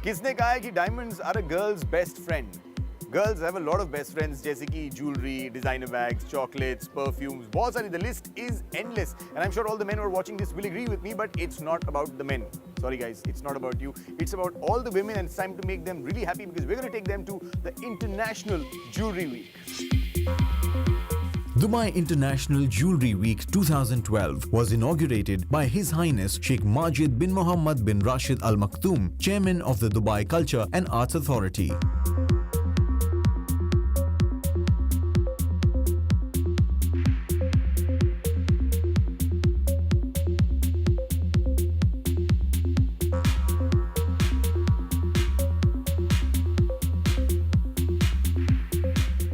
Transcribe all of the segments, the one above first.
किसने कहा है कि diamonds are a girl's best friend? Girls have a lot of best friends जैसे कि jewelry, designer bags, chocolates, perfumes, बहुत सारी. The list is endless. And I'm sure all the men who are watching this will agree with me, but it's not about the men. Sorry guys, it's not about you. It's about all the women, and it's time to make them really happy because we're going to take them to the International Jewelry Week. Dubai International Jewelry Week 2012 was inaugurated by His Highness Sheikh Majid bin Mohammed bin Rashid Al Maktoum, Chairman of the Dubai Culture and Arts Authority.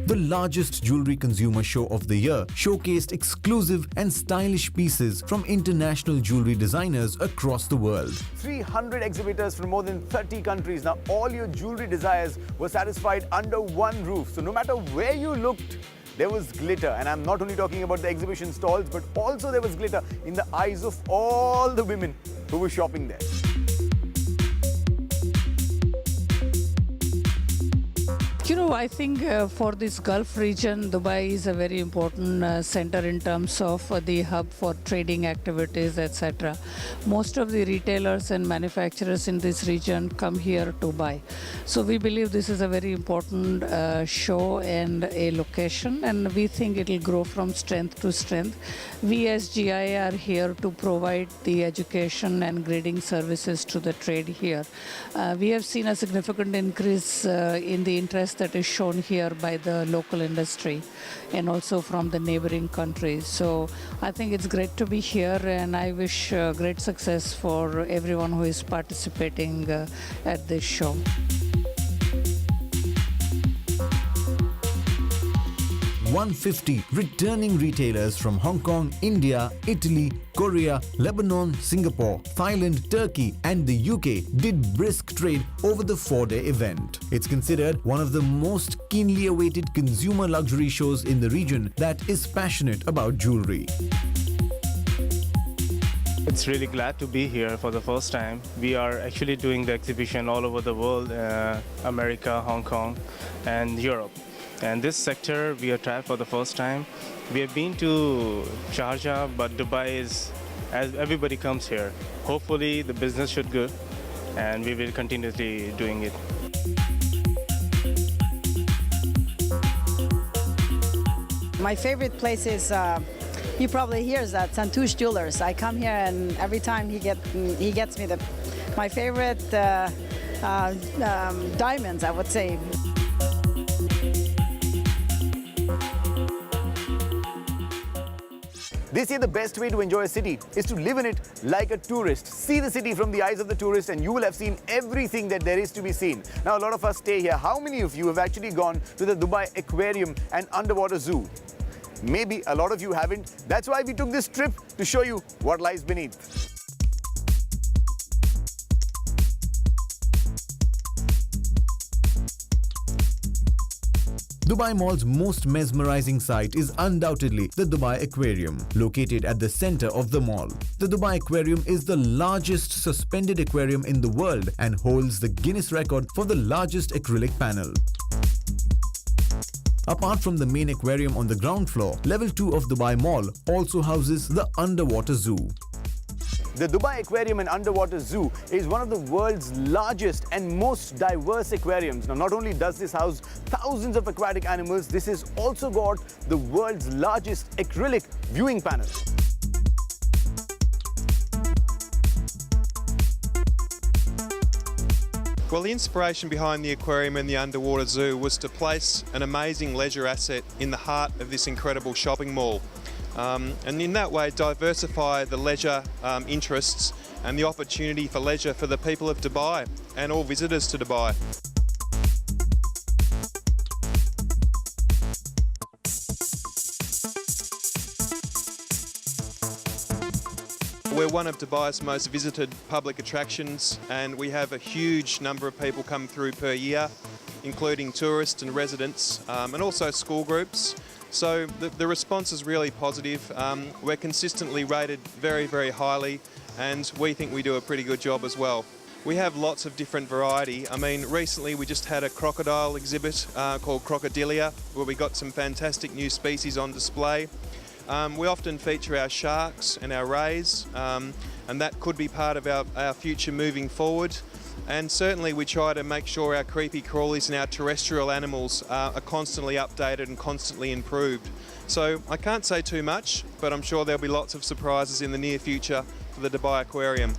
The largest jewelry consumer show of the year showcased exclusive and stylish pieces from international jewelry designers across the world. 300 exhibitors from more than 30 countries. Now all your jewelry desires were satisfied under one roof. So no matter where you looked, there was glitter. And I'm not only talking about the exhibition stalls, but also there was glitter in the eyes of all the women who were shopping there. You know, I think for this Gulf region, Dubai is a very important center in terms of the hub for trading activities, etc. Most of the retailers and manufacturers in this region come here to buy. So we believe this is a very important show and a location, and we think it will grow from strength to strength. We as GI are here to provide the education and grading services to the trade here. We have seen a significant increase in the interest that is shown here by the local industry and also from the neighboring countries. So I think it's great to be here, and I wish great success for everyone who is participating at this show. "150 returning retailers from Hong Kong, India, Italy, Korea, Lebanon, Singapore, Thailand, Turkey and the UK did brisk trade over the 4-day event. It's considered one of the most keenly awaited consumer luxury shows in the region that is passionate about jewelry. It's really glad to be here for the first time. We are actually doing the exhibition all over the world, America, Hong Kong and Europe. And this sector we are tried for the first time. We have been to Sharjah, but Dubai is, as everybody comes here. Hopefully the business should go, and we will continuously doing it. My favorite place is, you probably hear, is that Santouche Jewelers. I come here and every time he gets me my favorite diamonds, I would say. They say the best way to enjoy a city is to live in it like a tourist. See the city from the eyes of the tourist and you will have seen everything that there is to be seen. Now a lot of us stay here. How many of you have actually gone to the Dubai Aquarium and Underwater Zoo? Maybe a lot of you haven't. That's why we took this trip to show you what lies beneath. Dubai Mall's most mesmerizing sight is undoubtedly the Dubai Aquarium, located at the center of the mall. The Dubai Aquarium is the largest suspended aquarium in the world and holds the Guinness record for the largest acrylic panel. Apart from the main aquarium on the ground floor, level 2 of Dubai Mall also houses the Underwater Zoo. The Dubai Aquarium and Underwater Zoo is one of the world's largest and most diverse aquariums. Now, not only does this house thousands of aquatic animals, this has also got the world's largest acrylic viewing panel. Well, the inspiration behind the aquarium and the underwater zoo was to place an amazing leisure asset in the heart of this incredible shopping mall. And in that way diversify the leisure interests and the opportunity for leisure for the people of Dubai and all visitors to Dubai. We're one of Dubai's most visited public attractions, and we have a huge number of people come through per year, including tourists and residents, and also school groups. So the response is really positive. We're consistently rated very, very highly, and we think we do a pretty good job as well. We have lots of different variety. I mean, recently we just had a crocodile exhibit called Crocodilia, where we got some fantastic new species on display. We often feature our sharks and our rays, and that could be part of our future moving forward. And certainly we try to make sure our creepy crawlies and our terrestrial animals are constantly updated and constantly improved. So I can't say too much, but I'm sure there'll be lots of surprises in the near future for the Dubai Aquarium.